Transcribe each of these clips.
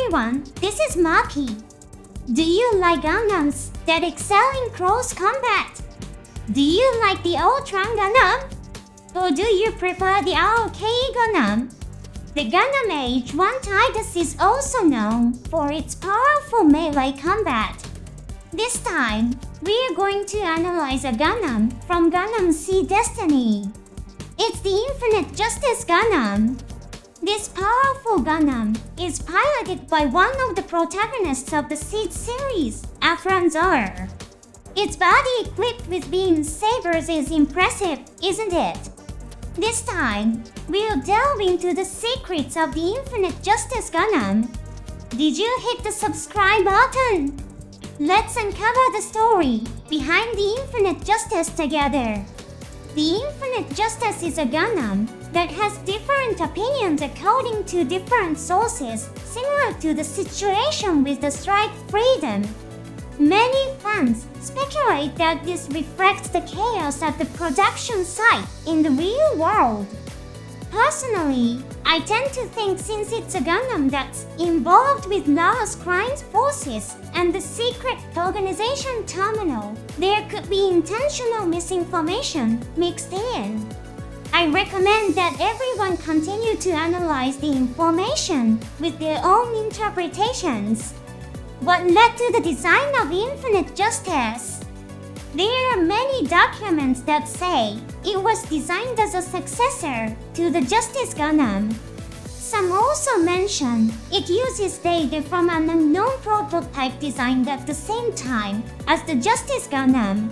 everyone, this is Maki. Do you like Gundams that excel in close combat? Do you like the Athrun Gundam? Or do you prefer the arcade Gundam? The Gundam Age 1 Titus is also known for its powerful melee combat. This time, we are going to analyze a Gundam from Gundam Seed Destiny. It's the Infinite Justice Gundam. This powerful Gundam is piloted by one of the protagonists of the Seed series, Athrun. Its body equipped with beam sabers is impressive, isn't it? This time, we'll delve into the secrets of the Infinite Justice Gundam. Did you hit the subscribe button? Let's uncover the story behind the Infinite Justice together. The Infinite Justice is a Gundam that has different opinions according to different sources, similar to the situation with the Strike Freedom. Many fans speculate that this reflects the chaos at the production site in the real world. Personally, I tend to think since it's a Gundam that's involved with Laos Crimes Forces and the secret organization Terminal, there could be intentional misinformation mixed in. I recommend that everyone continue to analyze the information with their own interpretations. What led to the design of Infinite Justice? There are many documents that say it was designed as a successor to the Justice Gundam. Some also mention it uses data from an unknown prototype designed at the same time as the Justice Gundam.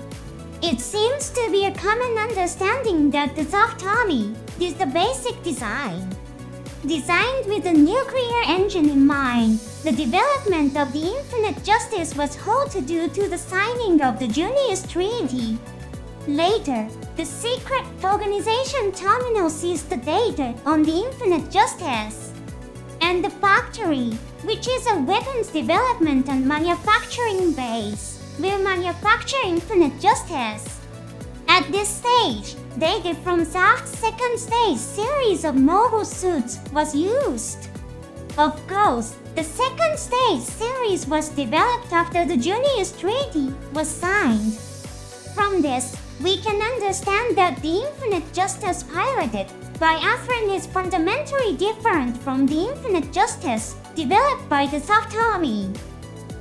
It seems to be a common understanding that the Soft Army is the basic design. Designed with a nuclear engine in mind, the development of the Infinite Justice was halted due to the signing of the Junius Treaty. Later, the secret organization Terminal seized the data on the Infinite Justice. And the factory, which is a weapons development and manufacturing base, will manufacture Infinite Justice. At this stage, data from Zaft's second stage series of mobile suits was used. Of course, the second stage series was developed after the Junius Treaty was signed. From this, we can understand that the Infinite Justice piloted by Athrun is fundamentally different from the Infinite Justice developed by the Soft Army.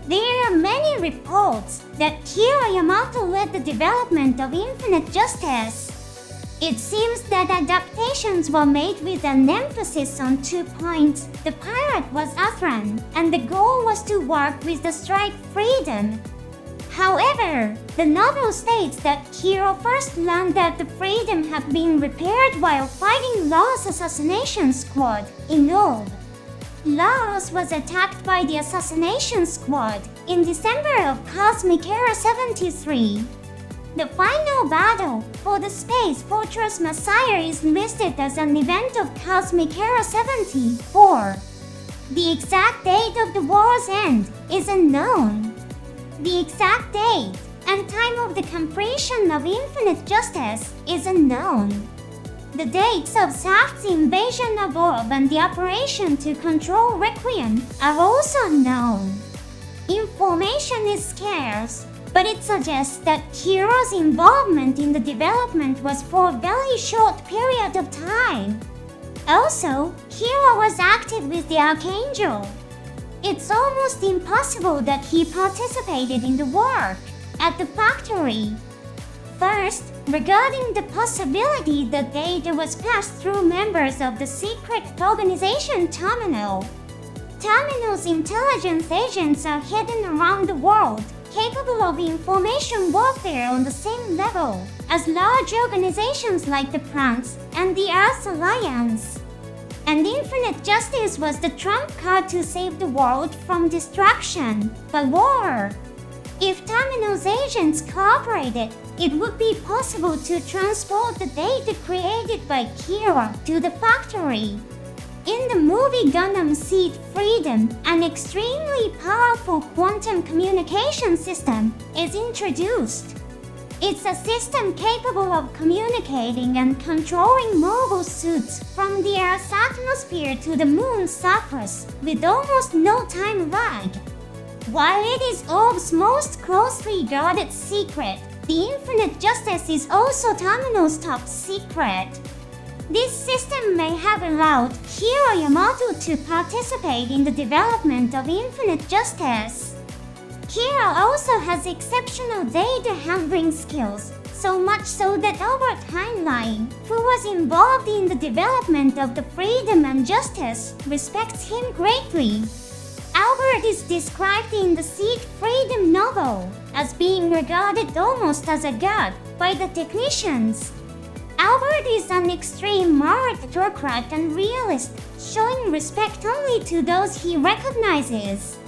There are many reports that Kira Yamato led the development of Infinite Justice. It seems that adaptations were made with an emphasis on 2 points. The pilot was Athrun, and the goal was to work with the Strike Freedom. However, the novel states that Kira first learned that the Freedom had been repaired while fighting Laos Assassination Squad in Nord. Laos was attacked by the Assassination Squad in December of Cosmic Era 73. The final battle for the Space Fortress Messiah is listed as an event of Cosmic Era 74. The exact date of the war's end is unknown. The exact date and time of the completion of Infinite Justice is unknown. The dates of Zaft's invasion of Orb and the operation to control Requiem are also unknown. Information is scarce, but it suggests that Kira's involvement in the development was for a very short period of time. Also, Kira was active with the Archangel. It's almost impossible that he participated in the work at the factory. First, regarding the possibility that data was passed through members of the secret organization Terminal. Terminal's intelligence agents are hidden around the world, capable of information warfare on the same level as large organizations like the Plants and the Earth Alliance. And Infinite Justice was the trump card to save the world from destruction by war. If Terminal's agents cooperated, it would be possible to transport the data created by Kira to the factory. In the movie Gundam Seed Freedom, an extremely powerful quantum communication system is introduced. It's a system capable of communicating and controlling mobile suits from the Earth's atmosphere to the Moon's surface with almost no time lag. While it is Orb's most closely guarded secret, the Infinite Justice is also Terminal's top secret. This system may have allowed Hiro Yamato to participate in the development of Infinite Justice. Hiro also has exceptional data handling skills, so much so that Albert Heinlein, who was involved in the development of the Freedom and Justice, respects him greatly. Albert is described in the Seed Freedom novel as being regarded almost as a god by the technicians. Albert is an extreme meritocrat and realist, showing respect only to those he recognizes.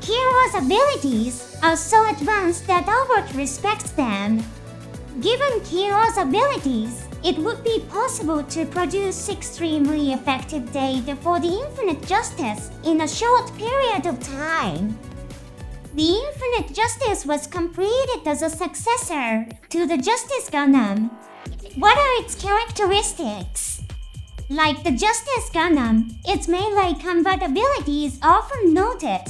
Hiro's abilities are so advanced that Albert respects them. Given Hiro's abilities, it would be possible to produce extremely effective data for the Infinite Justice in a short period of time. The Infinite Justice was completed as a successor to the Justice Gundam. What are its characteristics? Like the Justice Gundam, its melee combat ability is often noted.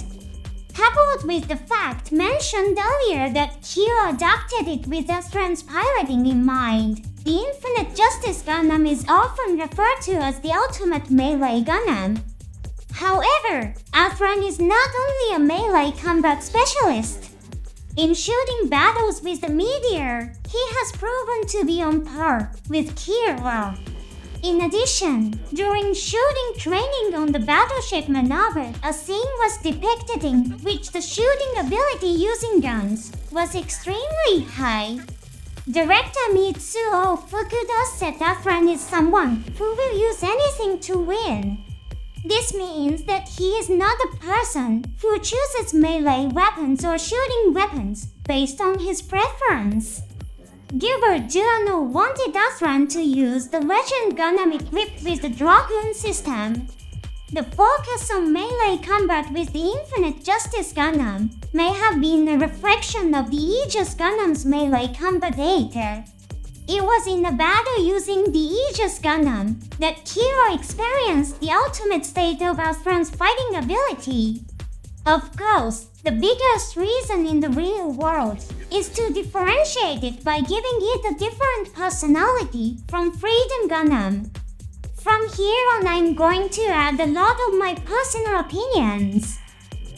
Coupled with the fact mentioned earlier that Hiro adapted it with Athrun's piloting in mind, the Infinite Justice Gundam is often referred to as the ultimate melee Gundam. However, Athrun is not only a melee combat specialist. In shooting battles with the meteor, he has proven to be on par with Hiro. In addition, during shooting training on the battleship maneuver, a scene was depicted in which the shooting ability using guns was extremely high. Director Mitsuo Fukuda said Athrun is someone who will use anything to win. This means that he is not a person who chooses melee weapons or shooting weapons based on his preference. Gilbert Duano wanted Athrun to use the Legend Gundam equipped with the Dragoon system. The focus on melee combat with the Infinite Justice Gundam may have been a reflection of the Aegis Gundam's melee combat data. It was in a battle using the Aegis Gundam that Hiro experienced the ultimate state of Athrun's fighting ability. Of course, the biggest reason in the real world is to differentiate it by giving it a different personality from Freedom Gundam. From here on, I'm going to add a lot of my personal opinions.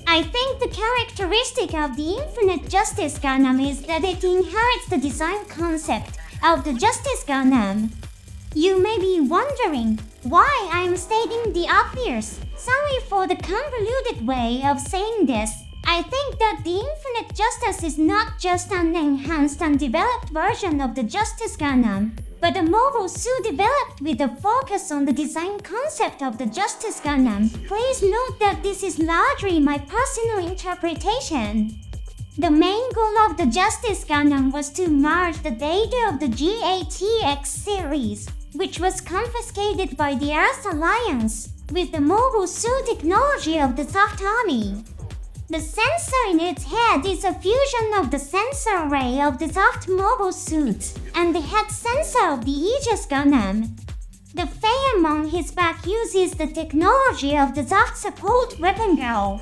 I think the characteristic of the Infinite Justice Gundam is that it inherits the design concept of the Justice Gundam. You may be wondering why I'm stating the obvious. Sorry for the convoluted way of saying this. I think that the Infinite Justice is not just an enhanced and developed version of the Justice Gundam, but a mobile suit developed with a focus on the design concept of the Justice Gundam. Please note that this is largely my personal interpretation. The main goal of the Justice Gundam was to merge the data of the GATX series, which was confiscated by the Earth Alliance, with the mobile suit technology of the Soft Army. The sensor in its head is a fusion of the sensor array of the Soft mobile suit and the head sensor of the Aegis Gundam. The Fayam on his back uses the technology of the Soft support weapon girl.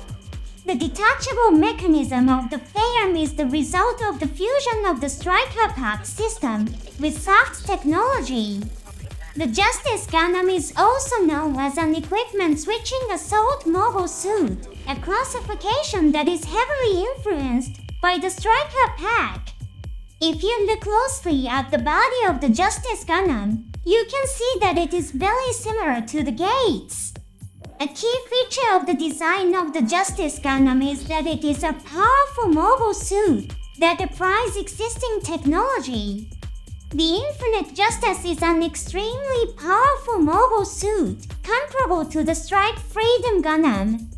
The detachable mechanism of the Fayam is the result of the fusion of the Striker Pack system with Soft technology. The Justice Gundam is also known as an equipment switching assault mobile suit, a classification that is heavily influenced by the Striker Pack. If you look closely at the body of the Justice Gundam, you can see that it is very similar to the gates. A key feature of the design of the Justice Gundam is that it is a powerful mobile suit that applies existing technology. The Infinite Justice is an extremely powerful mobile suit, comparable to the Strike Freedom Gundam.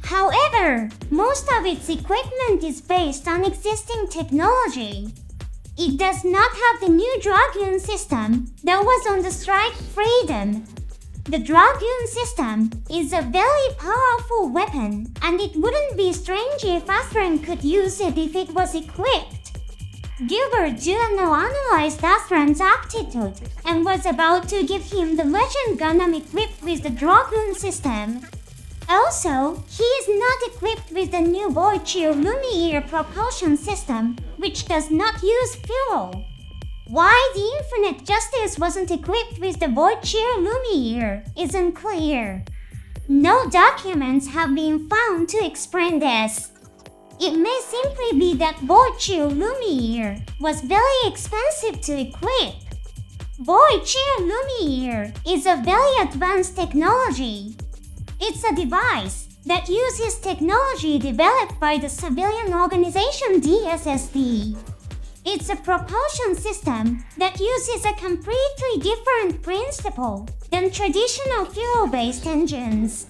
However, most of its equipment is based on existing technology. It does not have the new Dragoon system that was on the Strike Freedom. The Dragoon system is a very powerful weapon, and it wouldn't be strange if Athrun could use it if it was equipped. Gilbert Giuliano analyzed Athrun's attitude and was about to give him the Legend Gundam equipped with the Dragoon system. Also, he is not equipped with the new Voyager Lumiere propulsion system, which does not use fuel. Why the Infinite Justice wasn't equipped with the Voyager Lumiere isn't clear. No documents have been found to explain this. It may simply be that Voyager Lumiere was very expensive to equip. Voyager Lumiere is a very advanced technology. It's a device that uses technology developed by the civilian organization DSSD. It's a propulsion system that uses a completely different principle than traditional fuel-based engines.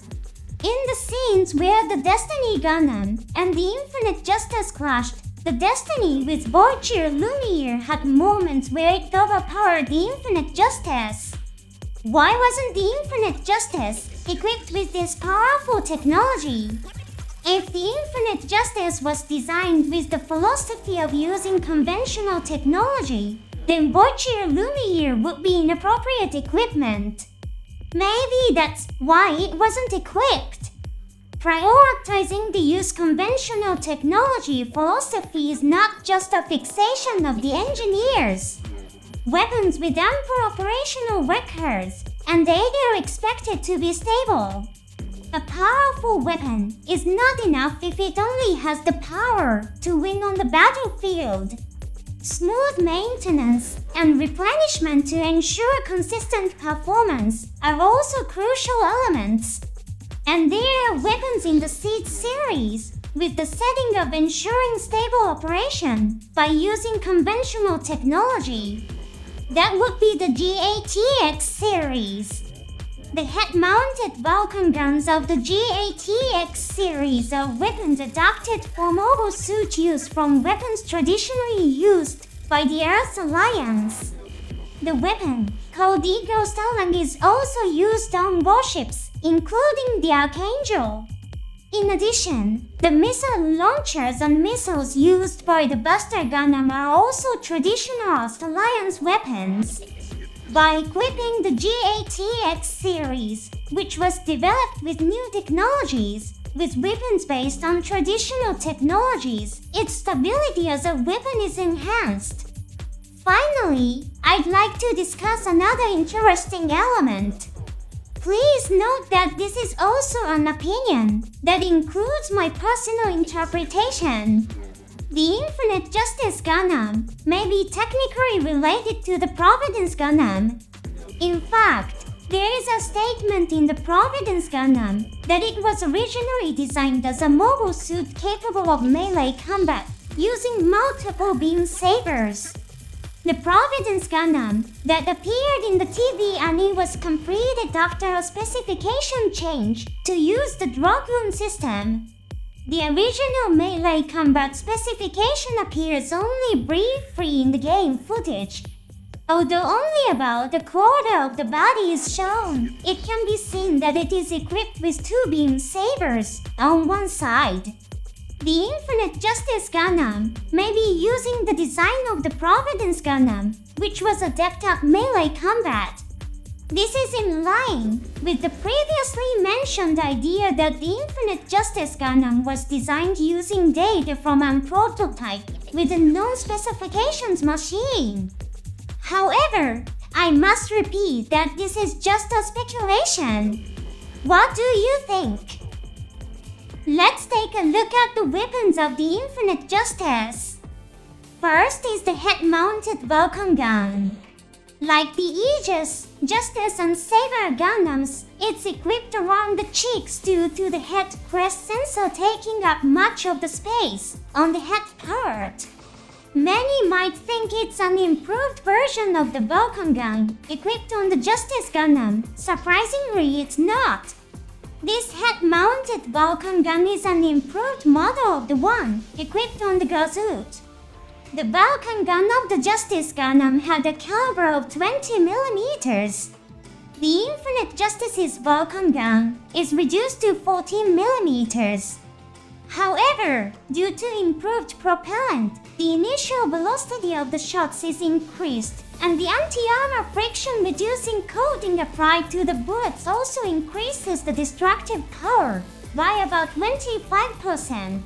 In the scenes where the Destiny Gundam and the Infinite Justice clashed, the Destiny with Voyager Lumiere had moments where it overpowered the Infinite Justice. Why wasn't the Infinite Justice equipped with this powerful technology? If the Infinite Justice was designed with the philosophy of using conventional technology, then Voyager Lumiere would be inappropriate equipment. Maybe that's why it wasn't equipped. Prioritizing the use conventional technology philosophy is not just a fixation of the engineers. Weapons with ample operational records, and they are expected to be stable. A powerful weapon is not enough if it only has the power to win on the battlefield. Smooth maintenance and replenishment to ensure consistent performance are also crucial elements. And there are weapons in the Seed series with the setting of ensuring stable operation by using conventional technology. That would be the GATX series. The head-mounted Vulcan guns of the GATX series are weapons adapted for mobile suit use from weapons traditionally used by the Earth Alliance. The weapon, called Eagle Starling, is also used on warships, including the Archangel. In addition, the missile launchers and missiles used by the Buster Gundam are also traditional Earth Alliance weapons. By equipping the GATX series, which was developed with new technologies, with weapons based on traditional technologies, its stability as a weapon is enhanced. Finally, I'd like to discuss another interesting element. Please note that this is also an opinion that includes my personal interpretation. The Infinite Justice Gundam may be technically related to the Providence Gundam. In fact, there is a statement in the Providence Gundam that it was originally designed as a mobile suit capable of melee combat using multiple beam sabers. The Providence Gundam that appeared in the TV anime was completed after a specification change to use the Dragoon system. The original melee combat specification appears only briefly in the game footage. Although only about a quarter of the body is shown, it can be seen that it is equipped with two beam sabers on one side. The Infinite Justice Gundam may be using the design of the Providence Gundam, which was adept at melee combat. This is in line with the previously mentioned idea that the Infinite Justice Gundam was designed using data from a prototype with a known specifications machine. However, I must repeat that this is just a speculation. What do you think? Let's take a look at the weapons of the Infinite Justice. First is the head-mounted Vulcan gun. Like the Aegis, Justice, and Saber Gundams, it's equipped around the cheeks due to the head crest sensor taking up much of the space on the head part. Many might think it's an improved version of the Vulcan gun equipped on the Justice Gundam. Surprisingly, it's not. This head-mounted Vulcan gun is an improved model of the one equipped on the Gazoo. The Vulcan gun of the Justice Gundam had a caliber of 20mm. The Infinite Justice's Vulcan gun is reduced to 14mm. However, due to improved propellant, the initial velocity of the shots is increased, and the anti-armor friction-reducing coating applied to the bullets also increases the destructive power by about 25%.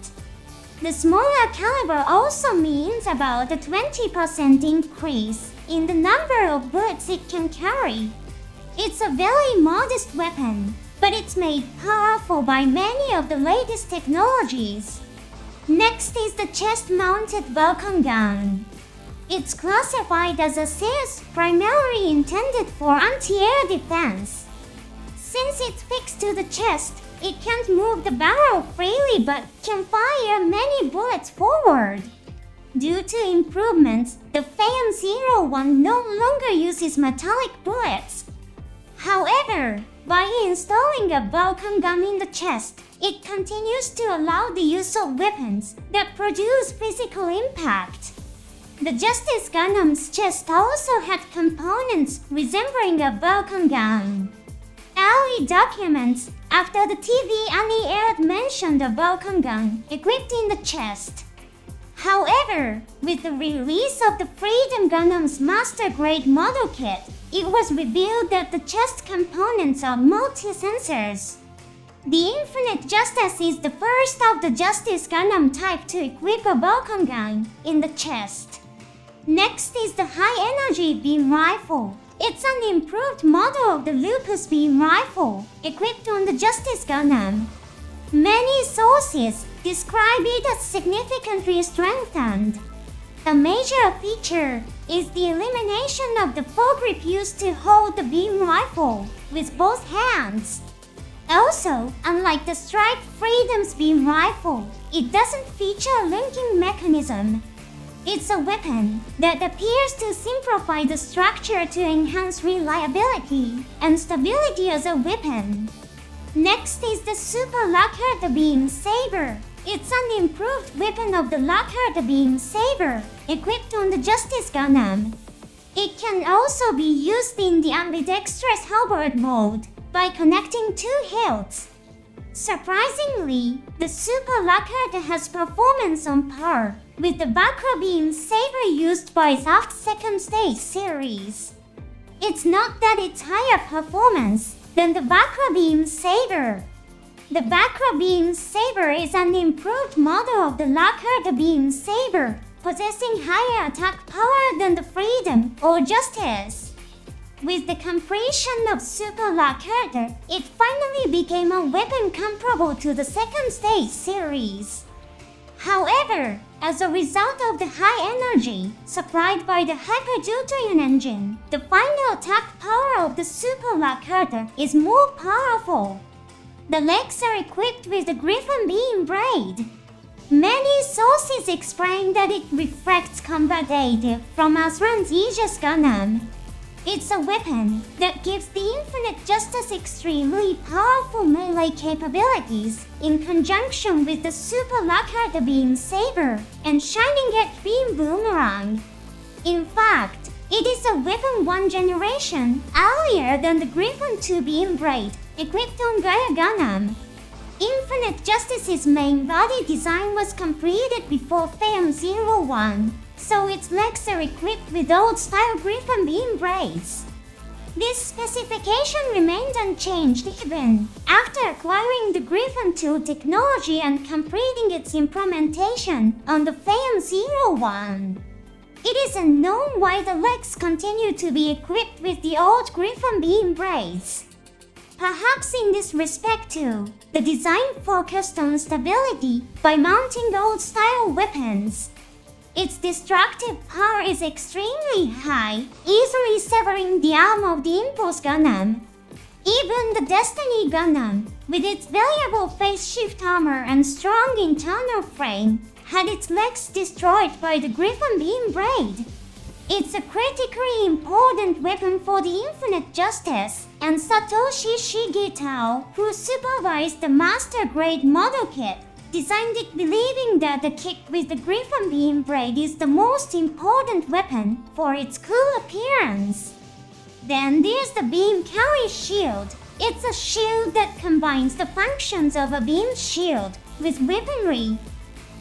The smaller caliber also means about a 20% increase in the number of bullets it can carry. It's a very modest weapon, but it's made powerful by many of the latest technologies. Next is the chest-mounted Vulcan gun. It's classified as a CS primarily intended for anti-air defense. Since it's fixed to the chest, it can't move the barrel freely but can fire many bullets forward. Due to improvements, the Phaeton-01 no longer uses metallic bullets. However, by installing a Vulcan gun in the chest, it continues to allow the use of weapons that produce physical impact. The Justice Gundam's chest also had components resembling a Vulcan gun. Early documents after the TV Annie aired mentioned a Vulcan gun equipped in the chest. However, with the release of the Freedom Gundam's Master Grade model kit, it was revealed that the chest components are multi-sensors. The Infinite Justice is the first of the Justice Gundam type to equip a Vulcan gun in the chest. Next is the High Energy Beam Rifle. It's an improved model of the Lupus Beam Rifle, equipped on the Justice Gundam. Many sources describe it as significantly strengthened. A major feature is the elimination of the foregrip used to hold the beam rifle with both hands. Also, unlike the Strike Freedom's beam rifle, it doesn't feature a linking mechanism. It's a weapon that appears to simplify the structure to enhance reliability and stability as a weapon. Next is the Super Lacquered Beam Saber. It's an improved weapon of the Lacquered Beam Saber, equipped on the Justice Gundam. It can also be used in the ambidextrous halberd mode by connecting two hilts. Surprisingly, the Super Lacquered has performance on par with the Vakra Beam Saber used by Zaft's second stage series. It's not that it's higher performance than the Vakra Beam Saber. The Vakra Beam Saber is an improved model of the Lacquered Beam Saber, possessing higher attack power than the Freedom or Justice. With the completion of Super Lacquered, it finally became a weapon comparable to the second stage series. However, as a result of the high energy supplied by the Hyper-Deuterium engine, the final attack power of the Super Lacquered is more powerful. The legs are equipped with the Griffin Beam Braid. Many sources explain that it reflects combat aid from Athrun's Aegis Gundam. It's a weapon that gives the Infinite Justice extremely powerful melee capabilities in conjunction with the Super Lacquered Beam Saber and Shining Edge Beam Boomerang. In fact, it is a weapon one generation earlier than the Griffin 2 Beam Braid equipped on Gaia Gundam. Infinite Justice's main body design was completed before Phaeton-01, so its legs are equipped with old-style Griffin Beam Braids. This specification remained unchanged even after acquiring the Griffin 2 technology and completing its implementation on the Phaeton-01. It is unknown why the legs continue to be equipped with the old Griffin Beam Braids. Perhaps in this respect too, the design focused on stability by mounting old-style weapons. Its destructive power is extremely high, easily severing the arm of the Impulse Gundam. Even the Destiny Gundam, with its variable phase shift armor and strong internal frame, had its legs destroyed by the Griffin Beam Braid. It's a critically important weapon for the Infinite Justice, and Satoshi Shigetao, who supervised the Master Grade model kit, designed it believing that the kit with the Griffin Beam Braid is the most important weapon for its cool appearance. Then there's the Beam Carry Shield. It's a shield that combines the functions of a beam shield with weaponry.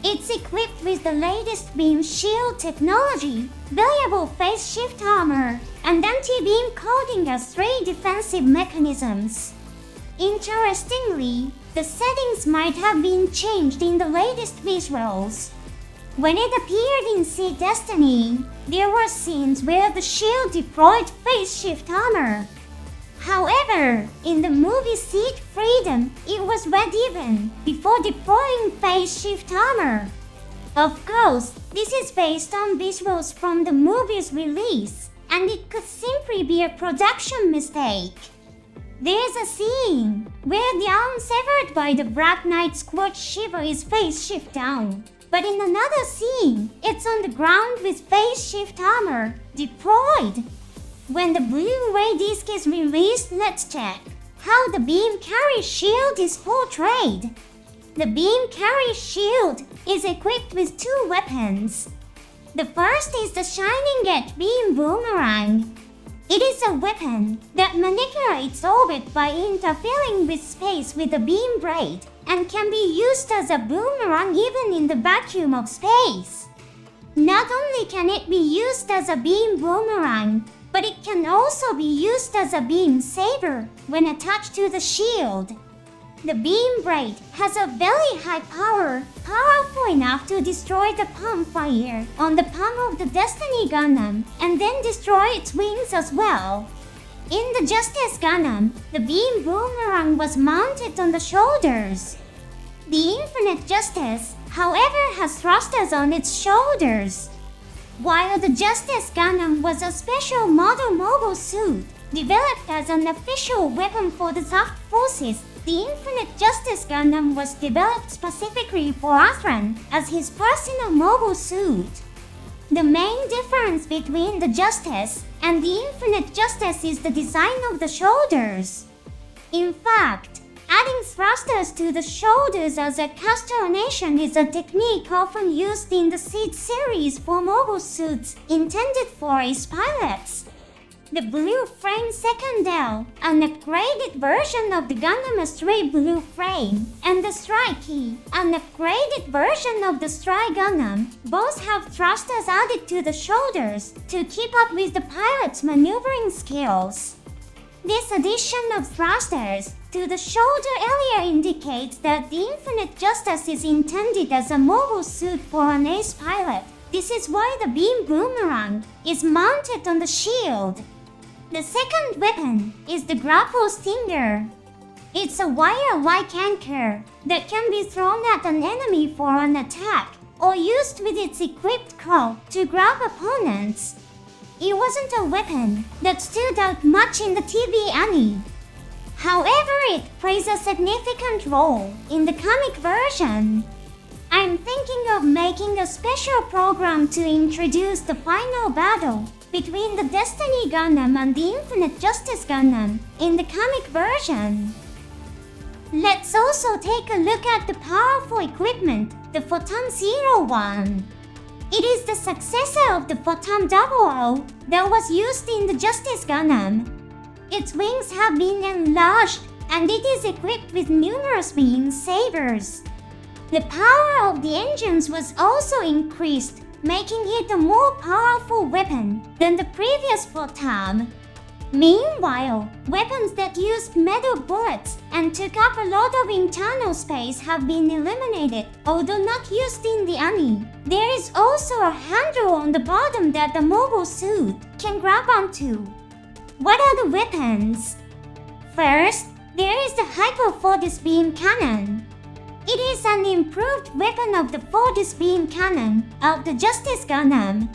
It's equipped with the latest beam shield technology, variable phase shift armor, and anti-beam coating as 3 defensive mechanisms. Interestingly, the settings might have been changed in the latest visuals. When it appeared in Seed Destiny, there were scenes where the shield deployed phase shift armor. However, in the movie Seed Freedom, it was red even before deploying phase shift armor. Of course, this is based on visuals from the movie's release, and it could simply be a production mistake. There's a scene where the arm severed by the Black Knight Squad Shiva is phase shift down, but in another scene, it's on the ground with phase shift armor deployed. When the Blu-ray disc is released, let's check how the beam carry shield is portrayed. The beam carry shield is equipped with 2 weapons. The first is the Shining Edge Beam Boomerang. It is a weapon that manipulates orbit by interfering with space with a beam blade and can be used as a boomerang even in the vacuum of space. Not only can it be used as a beam boomerang, but it can also be used as a beam saber when attached to the shield. The beam blade has a very high power, powerful enough to destroy the palm fire on the palm of the Destiny Gundam and then destroy its wings as well. In the Justice Gundam, the beam boomerang was mounted on the shoulders. The Infinite Justice, however, has thrusters on its shoulders. While the Justice Gundam was a special model mobile suit, developed as an official weapon for the Soft Forces, the Infinite Justice Gundam was developed specifically for Athrun as his personal mobile suit. The main difference between the Justice and the Infinite Justice is the design of the shoulders. In fact, adding thrusters to the shoulders as a castellation is a technique often used in the Seed series for mobile suits intended for ace pilots. The Blue Frame Secondel, an upgraded version of the Gundam S3 Blue Frame, and the Strikey, an upgraded version of the Stry Gundam, both have thrusters added to the shoulders to keep up with the pilot's maneuvering skills. This addition of thrusters to the shoulder area indicates that the Infinite Justice is intended as a mobile suit for an ace pilot. This is why the beam boomerang is mounted on the shield. The second weapon is the Grapple Stinger. It's a wire-like anchor that can be thrown at an enemy for an attack or used with its equipped claw to grab opponents. It wasn't a weapon that stood out much in the TV anime. However, it plays a significant role in the comic version. I'm thinking of making a special program to introduce the final battle between the Destiny Gundam and the Infinite Justice Gundam in the comic version. Let's also take a look at the powerful equipment, the Photon 01. It is the successor of the Photon 00 that was used in the Justice Gundam. Its wings have been enlarged and it is equipped with numerous beam sabers. The power of the engines was also increased, making it a more powerful weapon than the previous Photon. Meanwhile, weapons that used metal bullets and took up a lot of internal space have been eliminated, although not used in the anime. There is also a handle on the bottom that the mobile suit can grab onto. What are the weapons? First, there is the Hyper Fortis Beam Cannon. It is an improved weapon of the Fortis Beam Cannon of the Justice Gundam.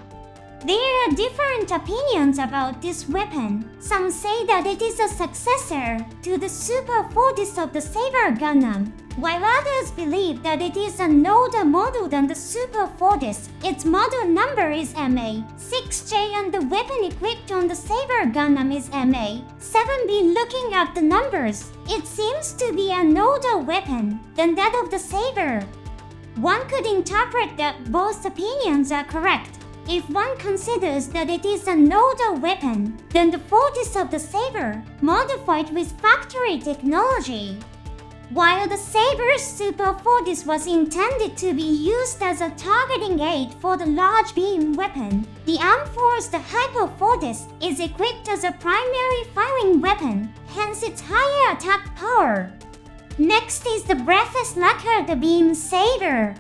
There are different opinions about this weapon. Some say that it is a successor to the Super Fortis of the Saber Gundam, while others believe that it is an older model than the Super Fortis. Its model number is MA6J and the weapon equipped on the Saber Gundam is MA7B. Looking at the numbers, it seems to be an older weapon than that of the Saber. One could interpret that both opinions are correct if one considers that it is an older weapon than the Fortis of the Saber, modified with factory technology. While the Saber's super force was intended to be used as a targeting aid for the large beam weapon, the Amphor's hyper force is equipped as a primary firing weapon, hence its higher attack power. Next is the Breathless Lacquer Beam Saber.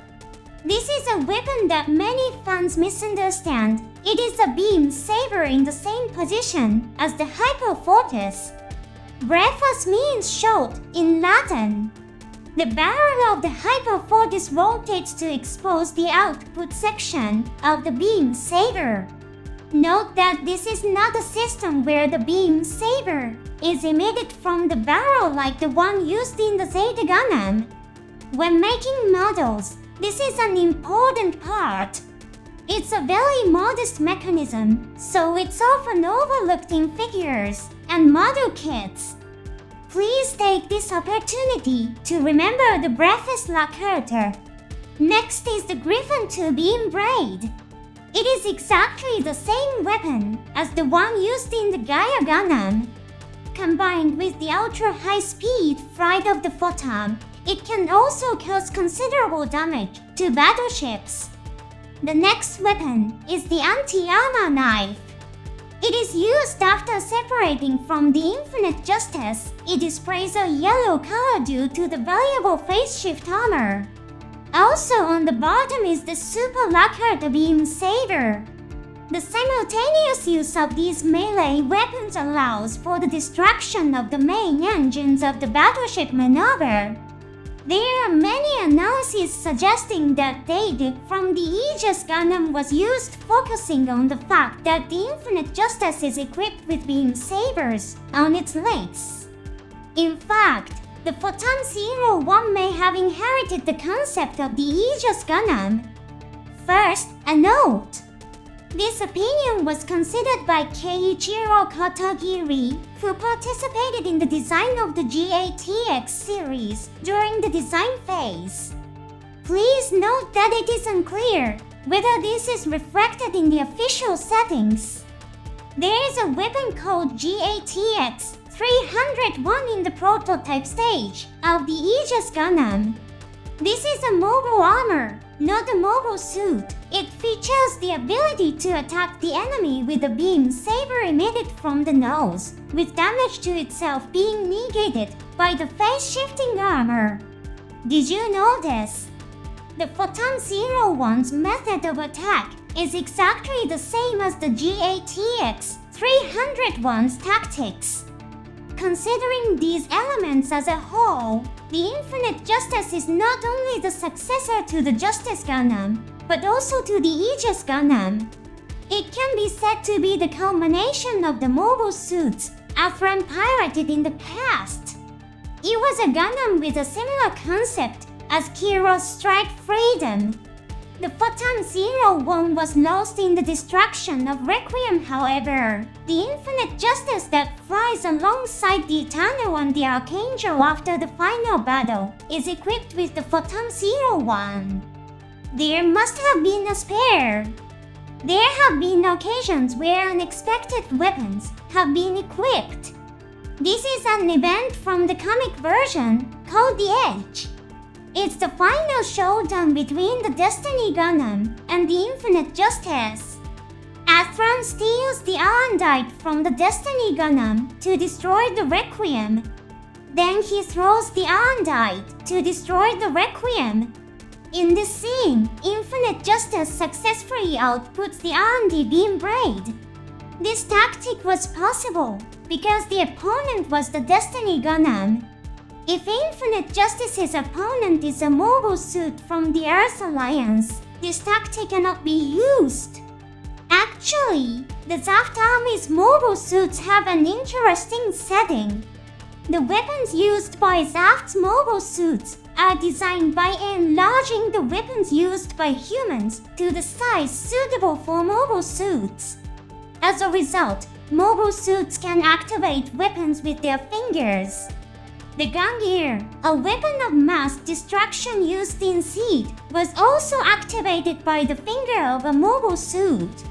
This is a weapon that many fans misunderstand. It is a beam saber in the same position as the hyper force. Breathless means short in Latin. The barrel of the hyper force rotates to expose the output section of the beam saber. Note that this is not a system where the beam saber is emitted from the barrel like the one used in the Zeta Gundam. When making models, this is an important part. It's a very modest mechanism, so it's often overlooked in figures and model kits. Please take this opportunity to remember the Breathless Lacquer. Next is the Griffin 2 Beam Braid. It is exactly the same weapon as the one used in the Gaia Gundam. Combined with the ultra-high-speed flight of the photon, it can also cause considerable damage to battleships. The next weapon is the anti-armor knife. It is used after separating from the Infinite Justice. It displays a yellow color due to the variable phase shift armor. Also on the bottom is the Super Lacquer Beam Saber. The simultaneous use of these melee weapons allows for the destruction of the main engines of the battleship maneuver. There are many analyses suggesting that data from the Aegis Gundam was used, focusing on the fact that the Infinite Justice is equipped with beam sabers on its legs. In fact, the Photon 01 may have inherited the concept of the Aegis Gundam. First, a note. This opinion was considered by Keiichiro Katagiri, who participated in the design of the GATX series during the design phase. Please note that it is unclear whether this is reflected in the official settings. There is a weapon called GATX 301 in the prototype stage of the Aegis Gundam. This is a mobile armor, not a mobile suit. It features the ability to attack the enemy with a beam saber emitted from the nose, with damage to itself being negated by the phase-shifting armor. Did you know this? The Photon 01's method of attack is exactly the same as the GATX 301's tactics. Considering these elements as a whole, the Infinite Justice is not only the successor to the Justice Gundam, but also to the Aegis Gundam. It can be said to be the culmination of the mobile suits Athrun piloted in the past. It was a Gundam with a similar concept as Kiro's Strike Freedom. The Photon 01 was lost in the destruction of Requiem, however. The Infinite Justice that flies alongside the Eternal and the Archangel after the final battle is equipped with the Photon 01. There must have been a spare. There have been occasions where unexpected weapons have been equipped. This is an event from the comic version called The Edge. It's the final showdown between the Destiny Gundam and the Infinite Justice. Athrun steals the Arendite from the Destiny Gundam to destroy the Requiem. Then he throws the Arendite to destroy the Requiem. In this scene, Infinite Justice successfully outputs the R&D beam braid. This tactic was possible because the opponent was the Destiny Gundam. If Infinite Justice's opponent is a mobile suit from the Earth Alliance, this tactic cannot be used. Actually, the Zaft Army's mobile suits have an interesting setting. The weapons used by Zaft's mobile suits are designed by enlarging the weapons used by humans to the size suitable for mobile suits. As a result, mobile suits can activate weapons with their fingers. The Gungear, a weapon of mass destruction used in Seed, was also activated by the finger of a mobile suit.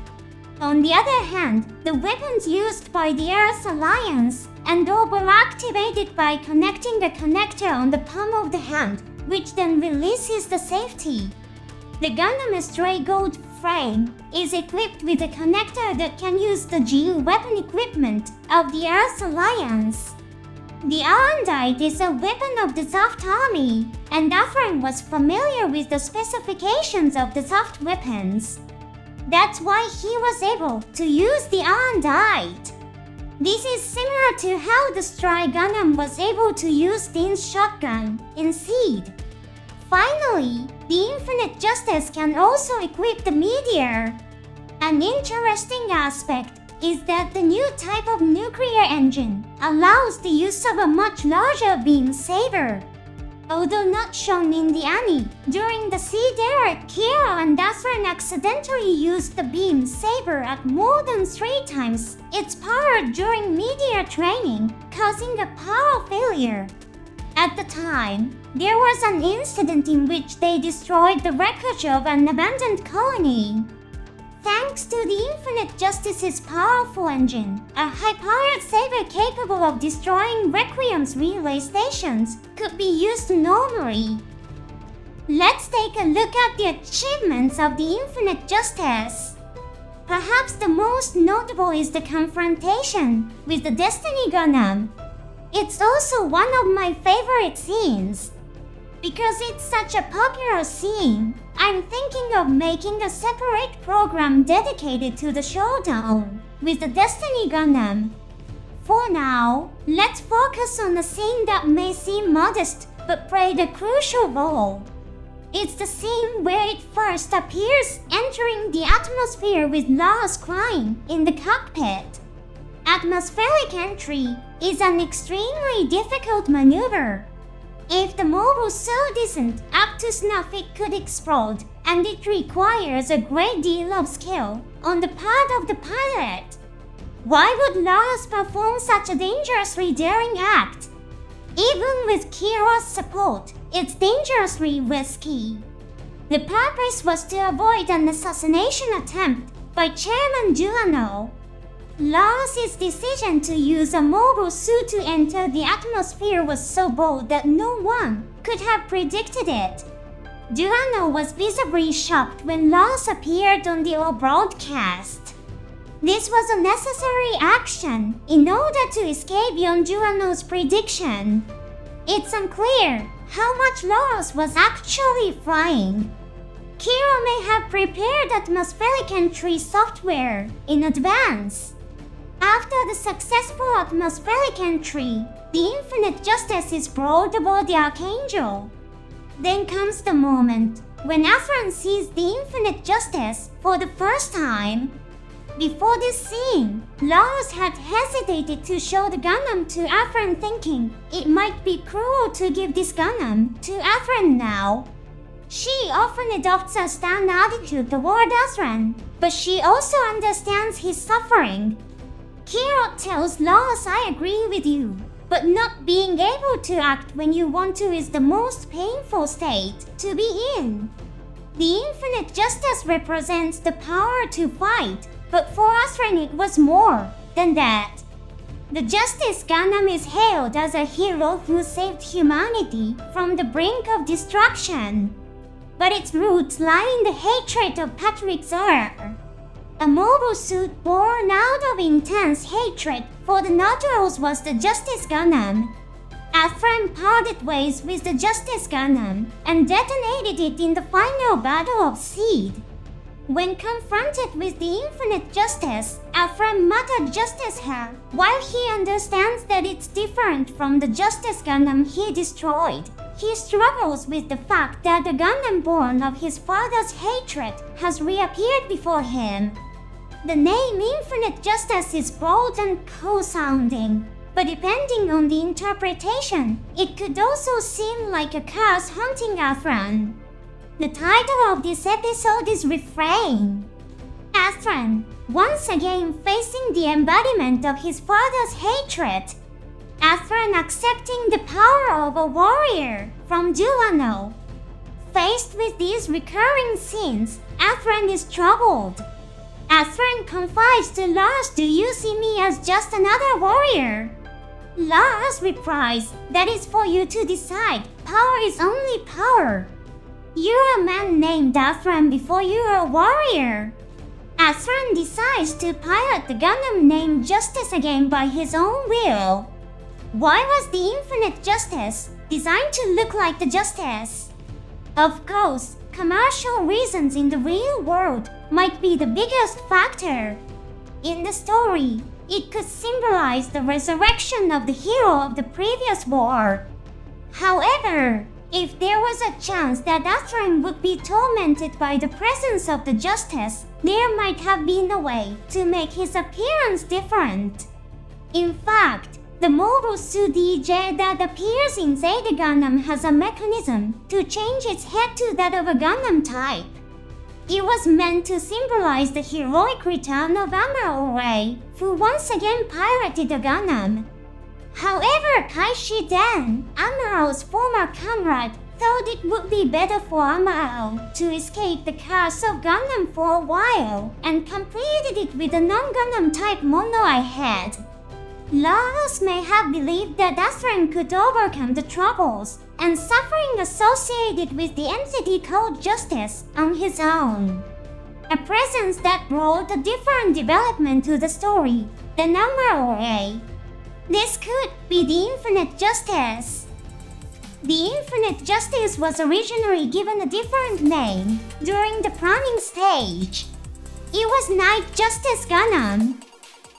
On the other hand, the weapons used by the Earth Alliance and all were activated by connecting a connector on the palm of the hand, which then releases the safety. The Gundam Stray Gold frame is equipped with a connector that can use the GU weapon equipment of the Earth Alliance. The Arendite is a weapon of the Soft Army, and Athrun was familiar with the specifications of the soft weapons. That's why he was able to use the Arendite. This is similar to how the Stray Gundam was able to use the shotgun in Seed. Finally, the Infinite Justice can also equip the Meteor. An interesting aspect is that the new type of nuclear engine allows the use of a much larger beam saber. Although not shown in the anime, during the Seed era, Kira and Athrun accidentally used the beam saber at more than 3 times its power during Meteor training, causing a power failure. At the time, there was an incident in which they destroyed the wreckage of an abandoned colony. Thanks to the Infinite Justice's powerful engine, a high-powered saber capable of destroying Requiem's relay stations could be used normally. Let's take a look at the achievements of the Infinite Justice. Perhaps the most notable is the confrontation with the Destiny Gundam. It's also one of my favorite scenes. Because it's such a popular scene, I'm thinking of making a separate program dedicated to the showdown with the Destiny Gundam. For now, let's focus on a scene that may seem modest but played a crucial role. It's the scene where it first appears entering the atmosphere with Lars crying in the cockpit. Atmospheric entry is an extremely difficult maneuver. If the mobile suit isn't up to snuff, it could explode, and it requires a great deal of skill on the part of the pilot. Why would Lars perform such a dangerously daring act? Even with Kira's support, it's dangerously risky. The purpose was to avoid an assassination attempt by Chairman Duano. Lars' decision to use a mobile suit to enter the atmosphere was so bold that no one could have predicted it. Duano was visibly shocked when Lars appeared on the broadcast. This was a necessary action in order to escape beyond Duano's prediction. It's unclear how much Lars was actually flying. Kira may have prepared atmospheric entry software in advance. After the successful atmospheric entry, the Infinite Justice is brought aboard the Archangel. Then comes the moment when Athrun sees the Infinite Justice for the first time. Before this scene, Lars had hesitated to show the Gundam to Athrun, thinking it might be cruel to give this Gundam to Athrun now. She often adopts a stern attitude toward Athrun, but she also understands his suffering. Kira tells Lars, "I agree with you, but not being able to act when you want to is the most painful state to be in." The Infinite Justice represents the power to fight, but for Athrun it was more than that. The Justice Gundam is hailed as a hero who saved humanity from the brink of destruction. But its roots lie in the hatred of Patrick Zor. A mobile suit born out of intense hatred for the Naturals was the Justice Gundam. Athrun parted ways with the Justice Gundam and detonated it in the final battle of Seed. When confronted with the Infinite Justice, Athrun muttered "Justice her," while he understands that it's different from the Justice Gundam he destroyed. He struggles with the fact that the Gundam born of his father's hatred has reappeared before him. The name Infinite Justice is bold and cool-sounding, but depending on the interpretation, it could also seem like a curse haunting Athrun. The title of this episode is Refrain. Athrun, once again facing the embodiment of his father's hatred. Athrun accepting the power of a warrior from Duano. Faced with these recurring scenes, Athrun is troubled. Athrun confides to Lars, "Do you see me as just another warrior?" Lars replies, "That is for you to decide. Power is only power. You're a man named Athrun before you're a warrior." Athrun decides to pilot the Gundam named Justice again by his own will. Why was the Infinite Justice designed to look like the Justice? Of course, commercial reasons in the real world might be the biggest factor. In the story, it could symbolize the resurrection of the hero of the previous war. However, if there was a chance that Athrun would be tormented by the presence of the Justice, there might have been a way to make his appearance different. In fact, the mobile suit DJ that appears in Zeta Gundam has a mechanism to change its head to that of a Gundam type. It was meant to symbolize the heroic return of Admiral Ray, who once again piloted a Gundam. However, Kaishi Den, Admiral's former comrade, thought it would be better for Admiral to escape the curse of Gundam for a while and completed it with a non-Gundam type mono-eye head. Lars may have believed that Athrun could overcome the troubles and suffering associated with the entity called Justice on his own. A presence that brought a different development to the story than Admiral Ray. This could be the Infinite Justice. The Infinite Justice was originally given a different name during the planning stage. It was Knight Justice Gundam.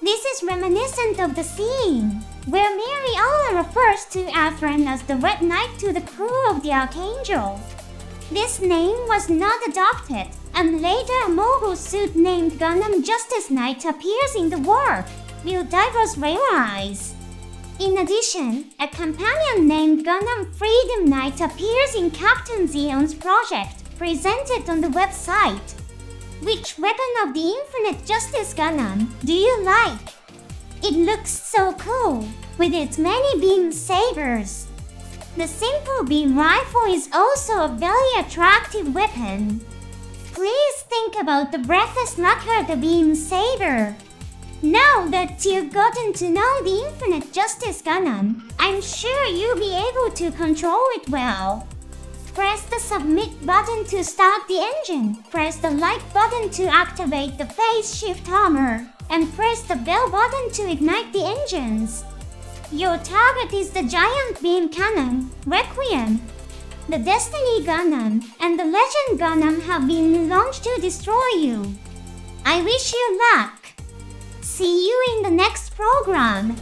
This is reminiscent of the scene where Mary Alla refers to Athrun as the Red Knight to the crew of the Archangel. This name was not adopted, and later a mobile suit named Gundam Justice Knight appears in the work, will divers realize. In addition, a companion named Gundam Freedom Knight appears in Captain Zeon's project, presented on the website. Which weapon of the Infinite Justice Gundam do you like? It looks so cool, with its many beam sabers. The simple beam rifle is also a very attractive weapon. Please think about the breathless knocker, the beam saber. Now that you've gotten to know the Infinite Justice Gundam, I'm sure you'll be able to control it well. Press the submit button to start the engine, press the like button to activate the phase shift armor, and press the bell button to ignite the engines. Your target is the giant beam cannon, Requiem. The Destiny Gundam and the Legend Gundam have been launched to destroy you. I wish you luck. See you in the next program.